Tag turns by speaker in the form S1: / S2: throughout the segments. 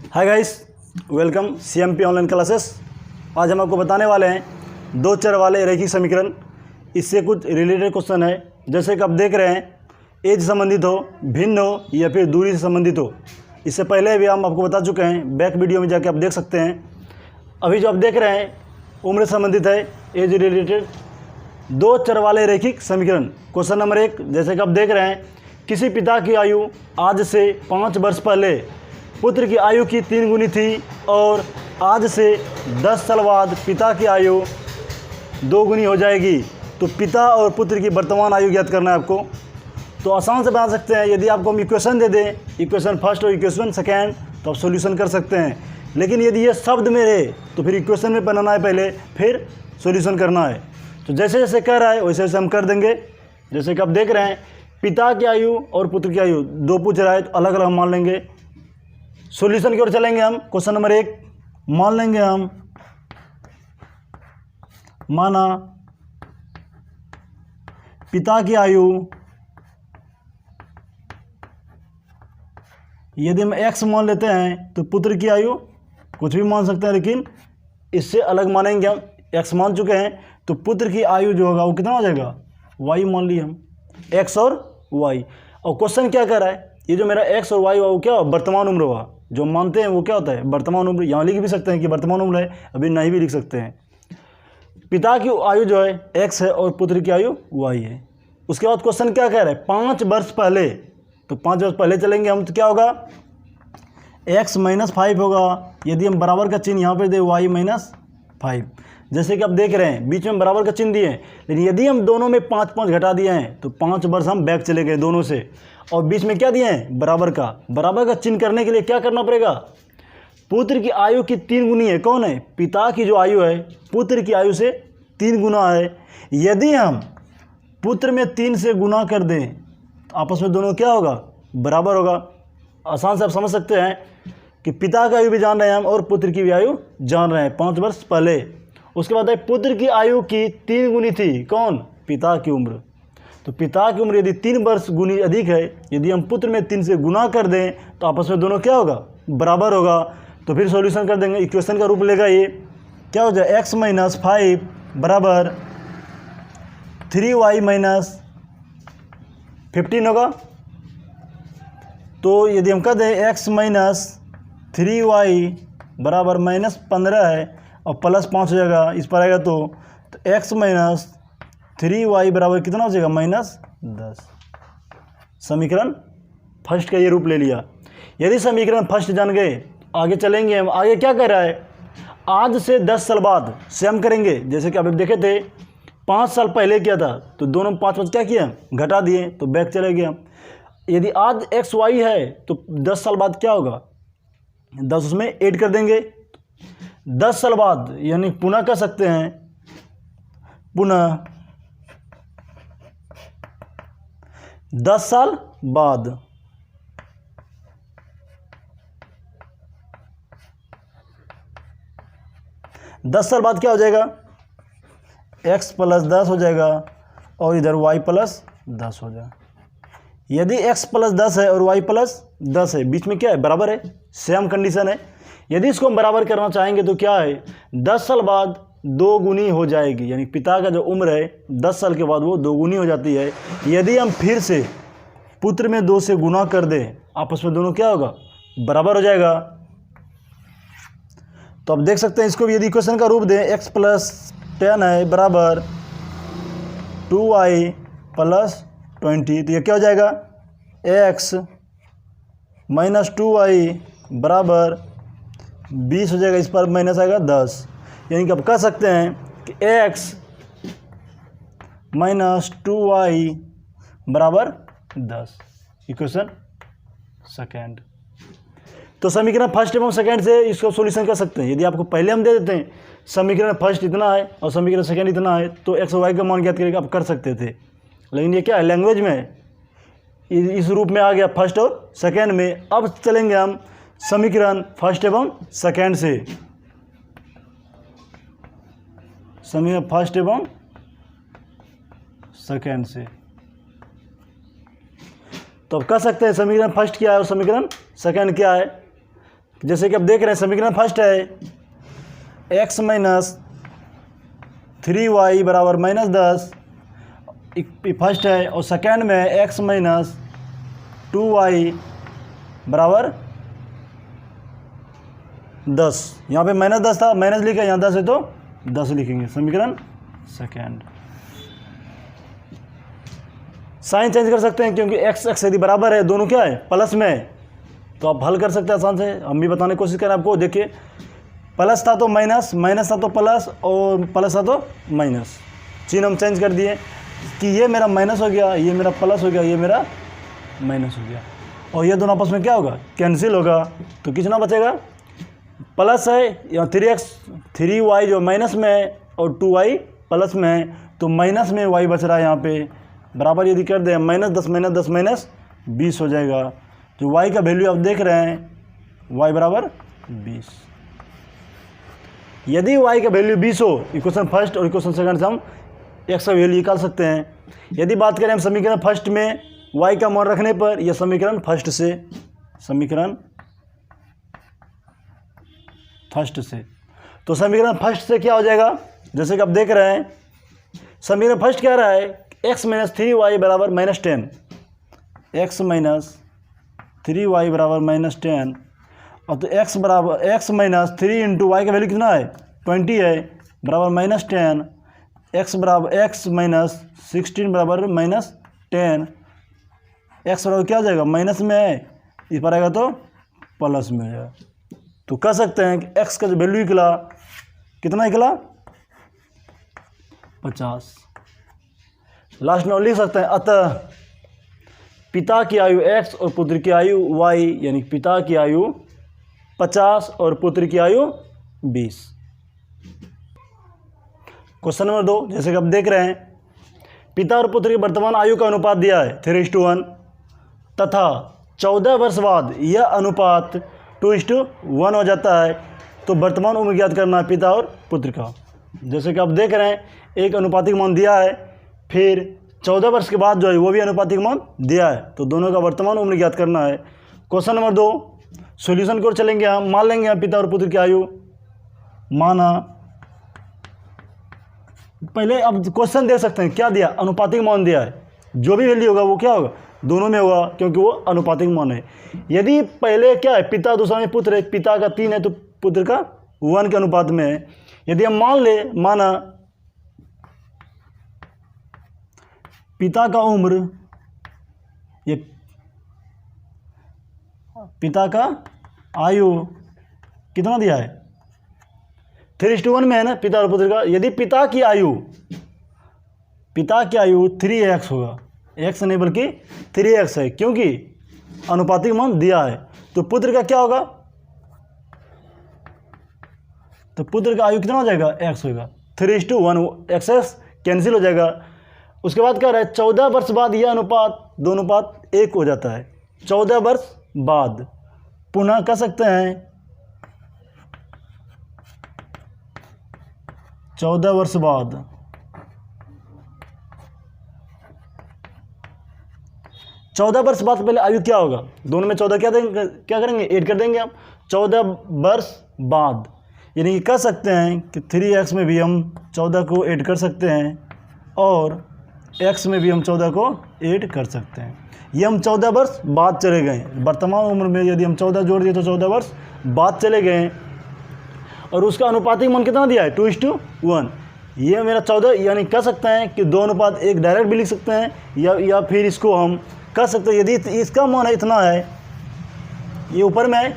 S1: Hi guys, welcome CMP online classes. आज हम आपको बताने वाले हैं दो चर वाले रैखिक समीकरण। इससे कुछ रिलेटेड क्वेश्चन है, जैसे कि आप देख रहे हैं एज से संबंधित हो, भिन्न हो या फिर दूरी से संबंधित हो। इससे पहले भी हम आपको बता चुके हैं, बैक वीडियो में जाके आप देख सकते हैं। अभी जो आप देख रहे हैं उम्र से संबंधित है, एज रिलेटेड दो चर वाले रैखिक समीकरण। क्वेश्चन नंबर 1, जैसे कि आप देख रहे हैं, किसी पिता की आयु आज से 5 वर्ष पहले पुत्र की आयु की 3 गुनी थी और आज से 10 साल बाद पिता की आयु 2 गुनी हो जाएगी। तो पिता और पुत्र की वर्तमान आयु ज्ञात करना है आपको। तो आसान से बना सकते हैं। यदि आपको हम इक्वेशन दे दें, इक्वेशन फर्स्ट और इक्वेशन सेकेंड, तो आप सॉल्यूशन कर सकते हैं। लेकिन यदि ये शब्द में रहे तो फिर इक्वेशन में बनाना है पहले, फिर सॉल्यूशन करना है। तो जैसे जैसे कर रहा है वैसे वैसे हम कर देंगे। जैसे कि आप देख रहे हैं, पिता की आयु और पुत्र की आयु दो पूछ रहा है, तो अलग अलग हम मान लेंगे। सॉल्यूशन की ओर चलेंगे हम। क्वेश्चन नंबर 1 मान लेंगे हम, माना पिता की आयु, यदि हम x मान लेते हैं तो पुत्र की आयु कुछ भी मान सकते हैं, लेकिन इससे अलग मानेंगे हम। x मान चुके हैं तो पुत्र की आयु जो होगा वो कितना हो जाएगा, y मान लिए हम, x और y। और क्वेश्चन क्या कर रहा है, ये जो मेरा x और y हुआ वो क्या हुआ, वर्तमान उम्र हुआ। जो मानते हैं वो क्या होता है, वर्तमान उम्र। यहाँ लिख भी सकते हैं कि वर्तमान उम्र है, अभी नहीं भी लिख सकते हैं। पिता की आयु जो है x है और पुत्र की आयु y है। उसके बाद क्वेश्चन क्या कह रहा है, 5 वर्ष पहले। तो 5 वर्ष पहले चलेंगे हम, तो क्या होगा, x - 5 होगा। यदि हम बराबर का चिन्ह यहाँ पे दे, y - 5। जैसे कि आप देख रहे हैं बीच में बराबर का चिन्ह दिए हैं, लेकिन यदि हम दोनों में 5 घटा दिए हैं तो 5 वर्ष हम बैक चले गए दोनों से। और बीच में क्या दिए हैं, बराबर का चिन्ह करने के लिए क्या करना पड़ेगा, पुत्र की आयु की 3 गुनी है। कौन है, पिता की जो आयु है पुत्र की आयु से 3 गुना है। यदि हम पुत्र में 3 से गुना कर दें तो आपस में दोनों क्या होगा, बराबर होगा। आसान से आप समझ सकते हैं कि पिता की आयु भी जान रहे हैं हम और पुत्र की भी आयु जान रहे हैं 5 वर्ष पहले। उसके बाद है पुत्र की आयु की 3 गुनी थी, कौन, पिता की उम्र। तो पिता की उम्र यदि 3 वर्ष गुनी अधिक है, यदि हम पुत्र में 3 से गुना कर दें तो आपस में दोनों क्या होगा, बराबर होगा। तो फिर सॉल्यूशन कर देंगे, इक्वेशन का रूप लेगा ये। क्या हो जाए, x - 5 बराबर 3y - 15 होगा। तो यदि हम कह दें x - 3y बराबर -15 है और +5 हो जाएगा, इस पर आएगा तो x - 3y बराबर कितना हो जाएगा, -10। समीकरण फर्स्ट का ये रूप ले लिया। यदि समीकरण फर्स्ट जान गए, आगे चलेंगे हम। आगे क्या कर रहा है, आज से 10 साल बाद से हम करेंगे। जैसे कि अभी देखे थे 5 साल पहले किया था, तो दोनों में 5 क्या किया, घटा दिए, तो बैक चले गए हम। यदि आज x y है तो 10 साल बाद क्या होगा, 10 उसमें ऐड कर देंगे। 10 साल बाद यानी पुनः कर सकते हैं, पुनः 10 साल बाद। दस साल बाद क्या हो जाएगा, x + 10 हो जाएगा और इधर y + 10 हो जाएगा। यदि x + 10 है और y + 10 है, बीच में क्या है, बराबर है, सेम कंडीशन है। यदि इसको हम बराबर करना चाहेंगे तो क्या है, 10 साल बाद 2 गुनी हो जाएगी। यानी पिता का जो उम्र है 10 साल के बाद वो 2 गुनी हो जाती है। यदि हम फिर से पुत्र में 2 से गुना कर दें, आपस में दोनों क्या होगा, बराबर हो जाएगा। तो आप देख सकते हैं, इसको भी यदि इक्वेशन का रूप दें, x + 10 है बराबर 2y + 20, तो ये क्या हो जाएगा, x - 2y बराबर 20 हो जाएगा, इस पर माइनस आएगा 10। यानी कि आप कह सकते हैं कि x - 2y बराबर 10। Equation second. तो समीकरण फर्स्ट एवं सेकेंड से इसको सॉल्यूशन कर सकते हैं। यदि आपको पहले हम दे देते हैं समीकरण फर्स्ट इतना है और समीकरण सेकेंड इतना है, तो x और y का मान ज्ञात करके आप कर सकते थे। लेकिन ये क्या है, लैंग्वेज में इस रूप में आ गया फर्स्ट और सेकेंड में। अब चलेंगे हम समीकरण फर्स्ट एवं सेकेंड से, समीकरण फर्स्ट एवं सेकेंड से। तो अब कह सकते हैं समीकरण फर्स्ट क्या है और समीकरण सेकेंड क्या है। जैसे कि आप देख रहे हैं समीकरण फर्स्ट है x माइनस 3y बराबर -10, फर्स्ट है, और सेकेंड में x माइनस 2y बराबर 10। यहाँ पे -10 था, माइनस लिखा, यहाँ 10 है तो 10 लिखेंगे, समीकरण सेकेंड। साइन चेंज कर सकते हैं क्योंकि x यदि बराबर है, दोनों क्या है प्लस में है, तो आप हल कर सकते हैं आसान से। हम भी बताने की कोशिश करें आपको। देखिए प्लस था तो माइनस, माइनस था तो प्लस, और प्लस था तो माइनस, चिन्ह हम चेंज कर दिए कि ये मेरा माइनस हो गया, ये मेरा प्लस हो गया, ये मेरा माइनस हो गया, और ये दोनों आपस में क्या होगा, कैंसिल होगा। तो कितना बचेगा, प्लस है या 3y जो माइनस में है और 2y प्लस में है, तो माइनस में y बच रहा है यहाँ पे, बराबर यदि कर दें -10 -20 हो जाएगा। जो y का वैल्यू आप देख रहे हैं y बराबर 20। यदि y का वैल्यू 20 हो, इक्वेशन फर्स्ट और इक्वेशन सेकंड से हम x का वैल्यू निकाल सकते हैं। यदि बात करें हम समीकरण फर्स्ट में y का मान रखने पर, यह समीकरण फर्स्ट से, तो समीकरण फर्स्ट से क्या हो जाएगा, जैसे कि आप देख रहे हैं समीकरण फर्स्ट क्या रहा है, x माइनस 3y बराबर -10, x माइनस 3y बराबर -10, और तो x माइनस 3 इंटू वाई का वैल्यू कितना है 20 है, बराबर -10, x माइनस 16 बराबर -10, x बराबर क्या हो जाएगा, माइनस में है, इस पर आएगा तो प्लस में हो जाएगा। तो कह सकते हैं कि x का जो वैल्यू निकला कितना निकला 50। लास्ट में लिख सकते हैं अतः पिता की आयु x और पुत्र की आयु y, यानी पिता की आयु 50 और पुत्र की आयु 20। क्वेश्चन नंबर 2, जैसे कि आप देख रहे हैं पिता और पुत्र की वर्तमान आयु का अनुपात दिया है 3:1 तथा 14 वर्ष बाद यह अनुपात 2:1 हो जाता है, तो वर्तमान उम्र ज्ञात करना है पिता और पुत्र का। जैसे कि आप देख रहे हैं एक अनुपातिक मान दिया है, फिर 14 वर्ष के बाद जो है वो भी अनुपातिक मान दिया है, तो दोनों का वर्तमान उम्र ज्ञात करना है। क्वेश्चन नंबर 2 सॉल्यूशन की ओर चलेंगे हम, मान लेंगे हम पिता और पुत्र की आयु, माना पहले अब क्वेश्चन देख सकते हैं क्या दिया, अनुपातिक मान दिया है, जो भी वैल्यू होगा वो क्या होगा, दोनों में होगा क्योंकि वो अनुपातिक मान है। यदि पहले क्या है पिता, दूसरा में पुत्र है, पिता का 3 है तो पुत्र का 1 के अनुपात में है। यदि हम माना पिता का उम्र, ये पिता का आयु कितना दिया है 3:1 में है ना पिता और पुत्र का। यदि पिता की आयु 3x होगा, x नहीं बल्कि 3x है क्योंकि अनुपातिक मान दिया है, तो पुत्र का क्या होगा, तो पुत्र का आयु कितना हो जाएगा x होगा 3:1, x कैंसिल हो जाएगा। उसके बाद क्या रहा है 14 वर्ष बाद यह अनुपात 2 अनुपात 1 हो जाता है। 14 वर्ष बाद पुनः कह सकते हैं 14 वर्ष बाद, 14 वर्ष बाद पहले आयु क्या होगा, दोनों में 14 क्या करेंगे ऐड कर देंगे हम, 14 वर्ष बाद, यानी कि कह सकते हैं कि 3x में भी हम 14 को ऐड कर सकते हैं और x में भी हम 14 को ऐड कर सकते हैं। ये हम 14 वर्ष बाद चले गए, वर्तमान उम्र में यदि हम 14 जोड़ दिए तो 14 वर्ष बाद चले गए, और उसका अनुपातिक मान कितना दिया है 2:1। ये मेरा 14, यानी कह सकते हैं कि 2 अनुपात 1 डायरेक्ट भी लिख सकते हैं, या फिर इसको हम कह सकते हैं यदि इसका मान इतना है, ये ऊपर में है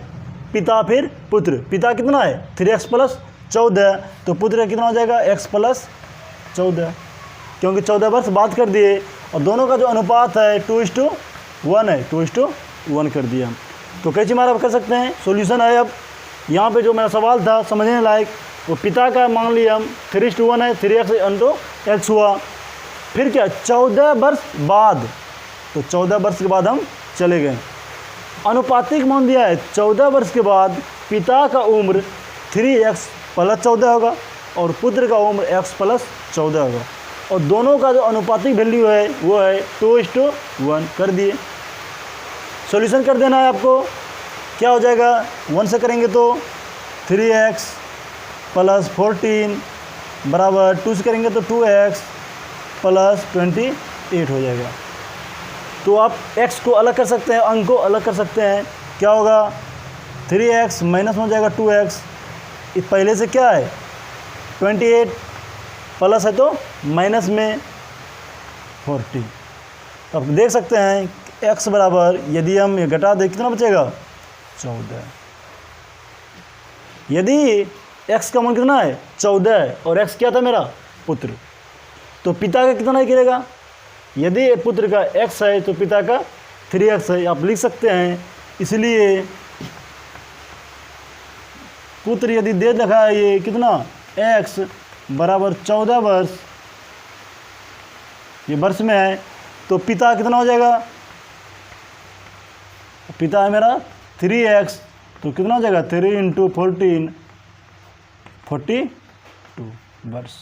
S1: पिता फिर पुत्र, पिता कितना है 3x + 14, तो पुत्र कितना हो जाएगा x + 14, क्योंकि 14 वर्ष बात कर दिए और दोनों का जो अनुपात है 2:1 है, 2:1 कर दिया। तो कैसे हमारा आप कर सकते हैं सॉल्यूशन है। अब यहाँ पे जो मेरा सवाल था समझने लायक, वो पिता का मान लिया हम 3:1 है, 3x हुआ, फिर क्या 14 वर्ष बाद, तो 14 वर्ष के बाद हम चले गए, अनुपातिक मान दिया है 14 वर्ष के बाद पिता का उम्र 3x + 14 होगा और पुत्र का उम्र x + 14 होगा, और दोनों का जो अनुपातिक वैल्यू है वो है 2:1 कर दिए। सॉल्यूशन कर देना है आपको। क्या हो जाएगा, 1 से करेंगे तो 3x प्लस 14 बराबर 2 से करेंगे तो 2x प्लस 28 हो जाएगा। तो आप x को अलग कर सकते हैं, अंक को अलग कर सकते हैं। क्या होगा, 3x माइनस में हो जाएगा 2x, पहले से क्या है 28 प्लस है तो माइनस में 40। तो आप देख सकते हैं x बराबर, यदि हम ये घटा दें कितना बचेगा 14। यदि x का मान कितना है 14 है और x क्या था मेरा पुत्र, तो पिता का कितना गिरेगा। यदि पुत्र का x है तो पिता का 3x है, आप लिख सकते हैं। इसलिए पुत्र यदि दे रखा है ये कितना x बराबर 14 वर्ष, ये वर्ष में है, तो पिता कितना हो जाएगा, पिता है मेरा 3x, तो कितना हो जाएगा 3 × 14 42 वर्ष।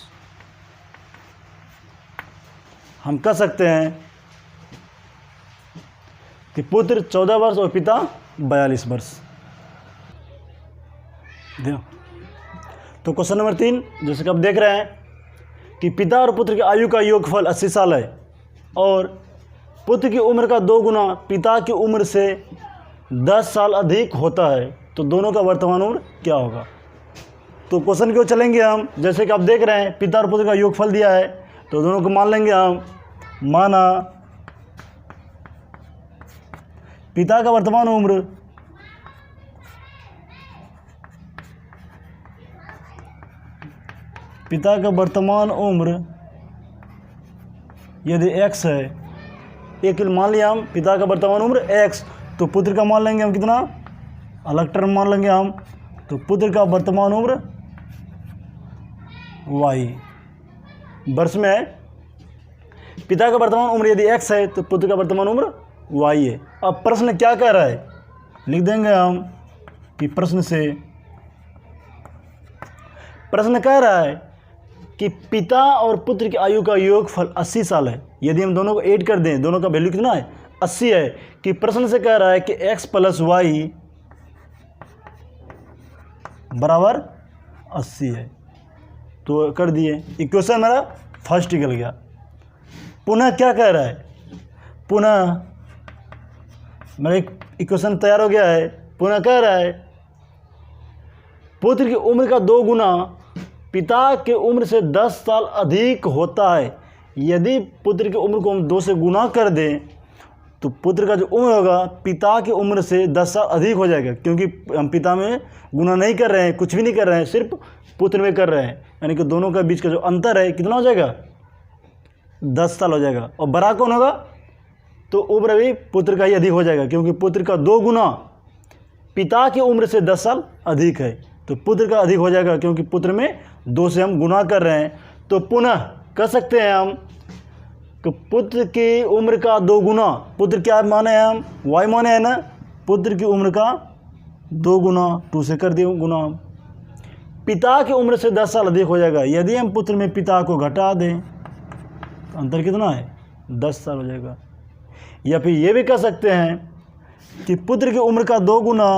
S1: हम कह सकते हैं कि पुत्र 14 वर्ष और पिता 42 वर्ष। तो क्वेश्चन नंबर 3, जैसे कि आप देख रहे हैं कि पिता और पुत्र की आयु का योगफल 80 साल है और पुत्र की उम्र का 2 गुना पिता की उम्र से 10 साल अधिक होता है, तो दोनों का वर्तमान उम्र क्या होगा। तो क्वेश्चन क्यों चलेंगे हम, जैसे कि आप देख रहे हैं पिता और पुत्र का योगफल दिया है, तो दोनों को मान लेंगे हम। माना पिता का वर्तमान उम्र यदि x है, एक मान लिया हम पिता का वर्तमान उम्र x, तो पुत्र का मान लेंगे हम कितना, अलग टर्म मान लेंगे हम, तो पुत्र का वर्तमान उम्र y वर्ष में है। पिता का वर्तमान उम्र यदि x है तो पुत्र का वर्तमान उम्र y है। अब प्रश्न क्या कह रहा है, लिख देंगे हम कि प्रश्न कह रहा है कि पिता और पुत्र की आयु का योगफल 80 साल है। यदि हम दोनों को ऐड कर दें, दोनों का वैल्यू कितना है 80 है, कि प्रश्न से कह रहा है कि x प्लस वाई बराबर 80 है। तो कर दिए, इक्वेशन मेरा फर्स्ट निकल गया। पुनः क्या कह रहा है, पुनः मेरा एक इक्वेशन तैयार हो गया है। पुनः कह रहा है पुत्र की उम्र का 2 गुना पिता के उम्र से 10 साल अधिक होता है। यदि पुत्र की उम्र को हम 2 से गुना कर दें तो पुत्र का जो उम्र होगा पिता की उम्र से 10 साल अधिक हो जाएगा, क्योंकि हम पिता में गुना नहीं कर रहे हैं, कुछ भी नहीं कर रहे हैं, सिर्फ पुत्र में कर रहे हैं। यानी कि दोनों का बीच का जो अंतर है कितना हो जाएगा 10 साल हो जाएगा। और बड़ा कौन होगा, तो उम्र भी पुत्र का ही अधिक हो जाएगा, क्योंकि पुत्र का 2 गुना पिता की उम्र से 10 साल अधिक है, तो पुत्र का अधिक हो जाएगा, क्योंकि पुत्र में 2 से हम गुना कर रहे हैं। तो पुनः कह सकते हैं हम कि पुत्र की उम्र का 2 गुना, पुत्र क्या माने हैं हम, y माने हैं ना, पुत्र की उम्र का 2 गुना, 2 से कर दिए गुना, पिता की उम्र से 10 साल अधिक हो जाएगा। यदि हम पुत्र में पिता को घटा दें तो अंतर कितना है 10 साल हो जाएगा। या फिर ये भी कह सकते हैं कि पुत्र की उम्र का 2 गुना,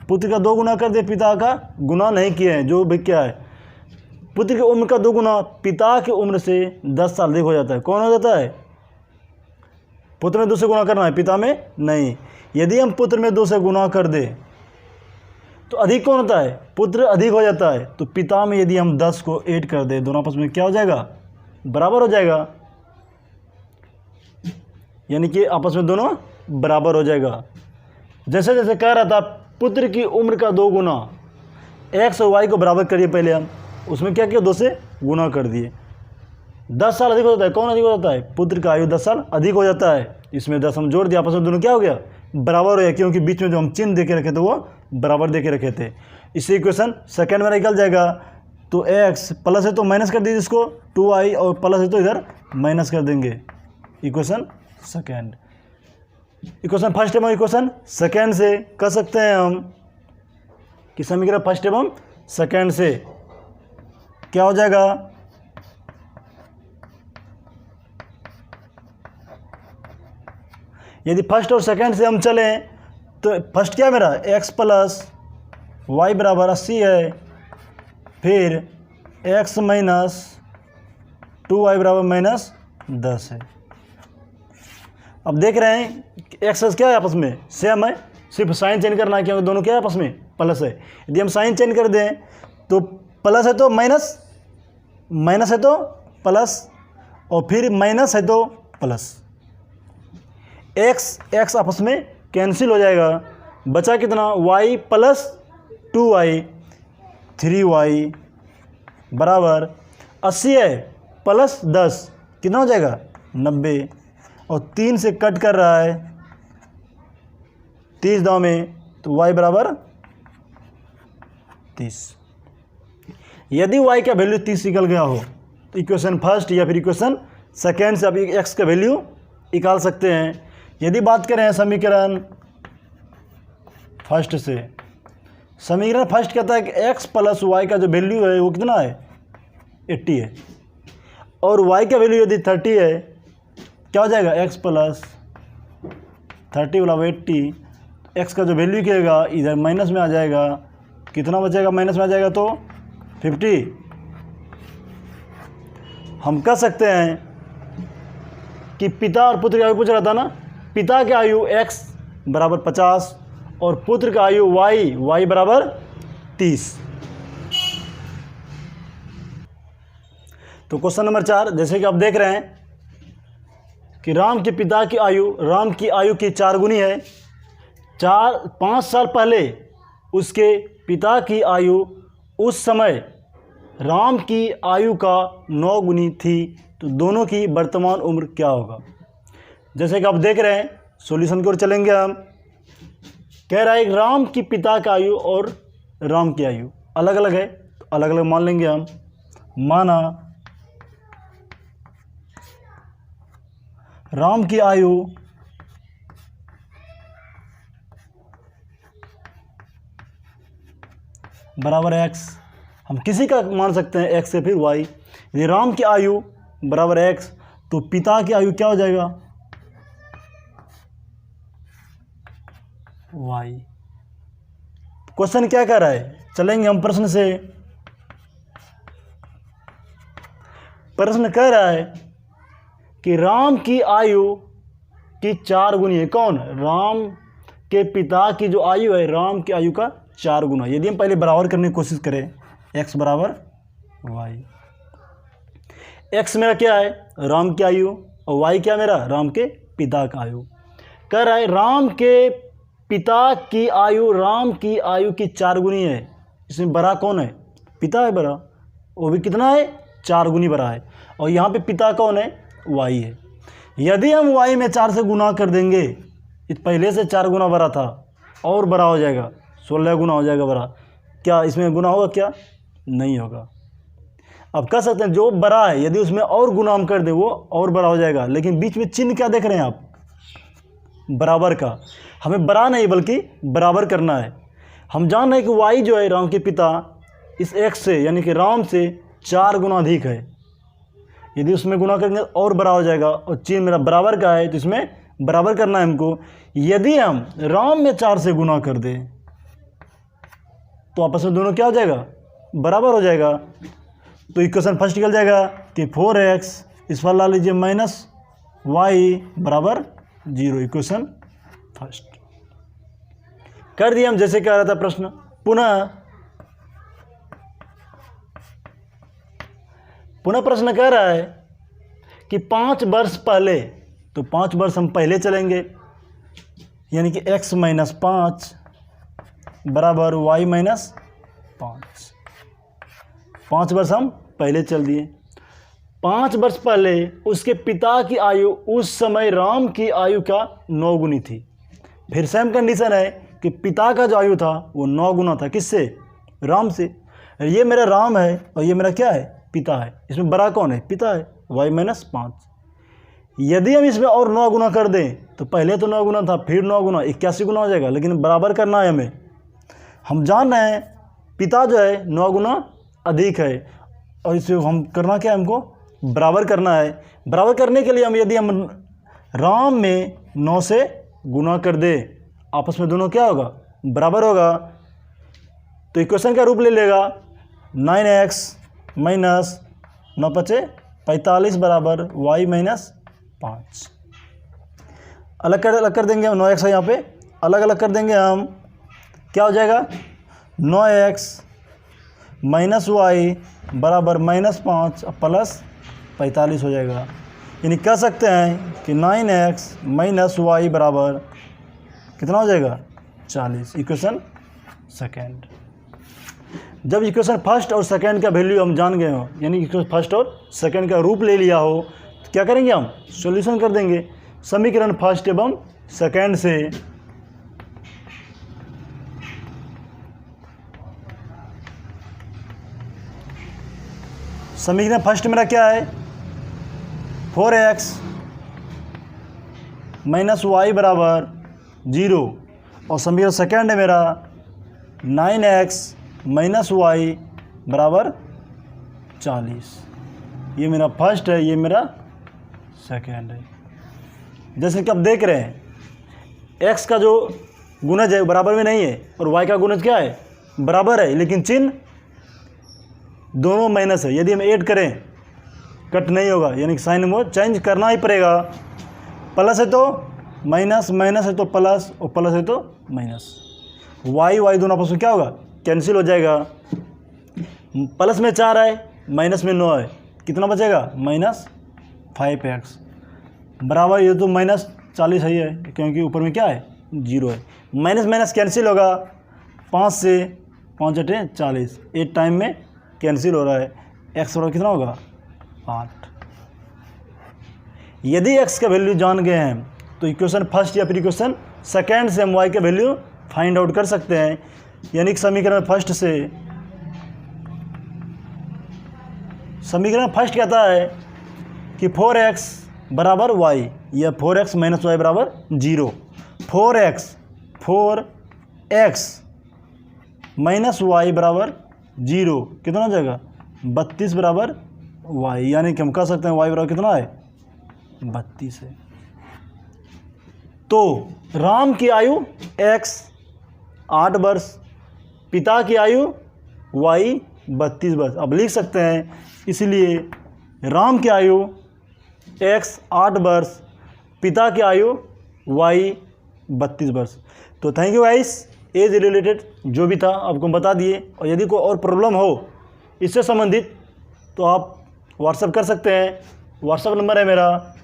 S1: पुत्र का 2 गुना कर दे, पिता का गुना नहीं किए हैं, जो भी क्या है पुत्र की उम्र का 2 गुना पिता की उम्र से 10 साल अधिक हो जाता है। कौन हो जाता है, पुत्र में 2 से गुना करना है, पिता में नहीं। यदि हम पुत्र में 2 से गुना कर दे तो अधिक कौन होता है, पुत्र अधिक हो जाता है। तो पिता में यदि हम 10 को ऐड कर दे, दोनों आपस में क्या हो जाएगा, बराबर हो जाएगा, यानी कि आपस में दोनों बराबर हो जाएगा। जैसे जैसे कह रहा था पुत्र की उम्र का 2 गुना, x और y को बराबर करिए, पहले हम उसमें क्या किया 2 से गुना कर दिए, 10 साल अधिक हो जाता है। कौन अधिक हो जाता है, पुत्र का आयु 10 साल अधिक हो जाता है। इसमें 10 हम जोड़ दिया, आपस में दोनों क्या हो गया, बराबर हो गया, क्योंकि बीच में जो हम चिन्ह दे के रखे थे वो बराबर दे के रखे थे। इससे इक्वेशन सेकेंड में निकल जाएगा। तो x प्लस है तो माइनस कर दीजिए इसको, 2y, और प्लस है तो इधर माइनस कर देंगे, इक्वेशन सेकेंड। इक्वेशन फर्स्ट एवं इक्वेशन सेकेंड से कर सकते हैं हम कि समीकरण फर्स्ट एवं सेकेंड से क्या हो जाएगा, यदि फर्स्ट और सेकेंड से हम चलें तो फर्स्ट क्या है मेरा x प्लस वाई बराबर 80 है, फिर x माइनस 2y बराबर माइनस 10 है। अब देख रहे हैं एक्स क्या है आपस में सेम है, सिर्फ साइन चेंज करना है क्योंकि दोनों क्या है आपस में प्लस है। यदि हम साइन चेंज कर दें तो प्लस है तो माइनस, माइनस है तो प्लस, और फिर माइनस है तो प्लस। एक्स आपस में कैंसिल हो जाएगा, बचा कितना y प्लस 2y 3y बराबर 80 है प्लस 10 कितना हो जाएगा 90, और 3 से कट कर रहा है 30 दाव में, तो y बराबर 30। यदि y का वैल्यू 30 निकल गया हो तो इक्वेशन फर्स्ट या फिर इक्वेशन सेकेंड से आप x का वैल्यू निकाल सकते हैं। यदि बात करें समीकरण फर्स्ट से, समीकरण फर्स्ट कहता है कि x प्लस वाई का जो वैल्यू है वो कितना है 80 है, और y का वैल्यू यदि 30 है क्या हो जाएगा x प्लस 30 वाला 80, x का जो वैल्यू कहेगा इधर माइनस में आ जाएगा, कितना बचेगा माइनस में आ जाएगा तो 50। हम कह सकते हैं कि पिता और पुत्र की आयु पूछ रहा था ना, पिता की आयु x बराबर 50 और पुत्र का आयु y बराबर 30। तो क्वेश्चन नंबर 4, जैसे कि आप देख रहे हैं कि राम के पिता की आयु राम की आयु की 4 गुनी है। 5 साल पहले उसके पिता की आयु उस समय राम की आयु का 9 गुनी थी, तो दोनों की वर्तमान उम्र क्या होगा। जैसे कि आप देख रहे हैं सॉल्यूशन की ओर चलेंगे हम। कह रहा है राम की पिता की आयु और राम की आयु अलग अलग है, तो अलग अलग मान लेंगे हम। माना राम की आयु बराबर x, हम किसी का मान सकते हैं x से फिर y। यदि राम की आयु बराबर x तो पिता की आयु क्या हो जाएगा y। क्वेश्चन क्या कह रहा है, चलेंगे हम प्रश्न से। प्रश्न कह रहा है कि राम की आयु की 4 गुनी है। कौन? राम के पिता की जो आयु है राम की आयु का 4 गुना। यदि हम पहले बराबर करने की कोशिश करें x बराबर y, x मेरा क्या है राम की आयु और y क्या मेरा राम के पिता का आयु। कह रहा है राम के पिता की आयु राम की आयु की 4 गुनी है। इसमें बड़ा कौन है? पिता है बड़ा, वो भी कितना है 4 गुनी बड़ा है, और यहाँ पे पिता कौन है y है। यदि हम y में 4 से गुना कर देंगे, ये पहले से 4 गुना बड़ा था और बड़ा हो जाएगा 16 गुना हो जाएगा बड़ा। क्या इसमें गुना होगा? क्या नहीं होगा। अब कह सकते हैं जो बड़ा है यदि उसमें और गुना हम कर दें वो और बड़ा हो जाएगा, लेकिन बीच में चिन्ह क्या देख रहे हैं आप? बराबर का। हमें बड़ा नहीं बल्कि बराबर करना है। हम जान रहे हैं कि y जो है राम के पिता इस x से यानी कि राम से 4 गुना अधिक है। यदि उसमें गुना करेंगे और बड़ा हो जाएगा, और चिन्ह मेरा बराबर का है तो इसमें बराबर करना है हमको। यदि हम राम में 4 से गुना कर दें तो आपस में दोनों क्या हो जाएगा बराबर हो जाएगा। तो इक्वेशन फर्स्ट निकल जाएगा कि 4x, इस पर ला लीजिए माइनस y बराबर 0। इक्वेशन फर्स्ट कर दिया हम जैसे कह रहा था प्रश्न। पुनः प्रश्न कह रहा है कि 5 वर्ष पहले, तो 5 वर्ष हम पहले चलेंगे, यानी कि x माइनस 5 बराबर y माइनस 5। 5 वर्ष हम पहले चल दिए। 5 वर्ष पहले उसके पिता की आयु उस समय राम की आयु का 9 गुनी थी। फिर सेम कंडीशन है कि पिता का जो आयु था वो 9 गुना था। किससे? राम से। ये मेरा राम है और ये मेरा क्या है पिता है। इसमें बड़ा कौन है? पिता है, y माइनस 5। यदि हम इसमें और 9 गुना कर दें तो पहले तो 9 गुना था, फिर 9 गुना 81 गुना हो जाएगा, लेकिन बराबर करना है हमें। हम जान रहे हैं पिता जो है 9 गुना अधिक है, और इसे हम करना क्या है हमको बराबर करना है। बराबर करने के लिए हम यदि हम राम में 9 से गुना कर दे आपस में दोनों क्या होगा, बराबर होगा। तो इक्वेशन का रूप ले लेगा 9x माइनस 9 पचे 45 बराबर y माइनस 5। अलग कर देंगे, 9x है यहाँ पे, अलग अलग कर देंगे हम, क्या हो जाएगा 9x माइनस वाई बराबर माइनस 5 प्लस 45 हो जाएगा। यानी कह सकते हैं कि 9x माइनस वाई बराबर कितना हो जाएगा 40। Equation second. जब इक्वेशन फर्स्ट और सेकेंड का वैल्यू हम जान गए हो, यानी इक्वेशन फर्स्ट और सेकेंड का रूप ले लिया हो, तो क्या करेंगे हम सॉल्यूशन कर देंगे समीकरण फर्स्ट एवं सेकेंड से। समीकरण फर्स्ट मेरा क्या है 4x माइनस वाई बराबर 0 और समीकरण सेकेंड है मेरा 9x माइनस वाई बराबर 40। ये मेरा फर्स्ट है, ये मेरा सेकेंड है। जैसे कि आप देख रहे हैं x का जो गुणज है बराबर में नहीं है और y का गुणज क्या है, बराबर है, लेकिन चिन्ह दोनों माइनस है। यदि हम ऐड करें कट नहीं होगा, यानी कि साइन वो चेंज करना ही पड़ेगा। प्लस है तो माइनस, माइनस है तो प्लस और प्लस है तो माइनस। y दोनों आपस में क्या होगा, कैंसिल हो जाएगा। प्लस में 4 है, माइनस में 9 है, कितना बचेगा माइनस 5x बराबर, ये तो माइनस 40 ही है क्योंकि ऊपर में क्या है 0 है। माइनस माइनस कैंसिल होगा, 5 से 5 × 40, 8 टाइम में कैंसिल हो रहा है। x बराबर कितना होगा 8। यदि x का वैल्यू जान गए हैं तो इक्वेशन फर्स्ट या फिर इक्वेशन सेकेंड से हम y का वैल्यू फाइंड आउट कर सकते हैं। यानी कि समीकरण फर्स्ट से, समीकरण फर्स्ट कहता है कि 4x बराबर y या 4x माइनस वाई बराबर 0। 4x माइनस वाई बराबर 0 कितना हो जाएगा 32 बराबर y, यानी कि हम कह सकते हैं y बराबर कितना है 32 है। तो राम की आयु x 8 वर्ष, पिता की आयु y 32 वर्ष। अब लिख सकते हैं, इसलिए राम की आयु x 8 वर्ष, पिता की आयु y 32 वर्ष। तो thank you guys, age related जो भी था आपको बता दिए। और यदि कोई और प्रॉब्लम हो इससे संबंधित तो आप व्हाट्सएप कर सकते हैं। व्हाट्सएप नंबर है मेरा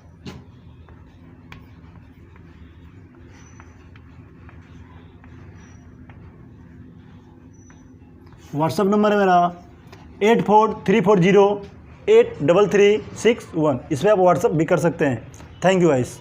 S1: 8434083336 1। इस पर आप व्हाट्सएप भी कर सकते हैं। Thank you guys.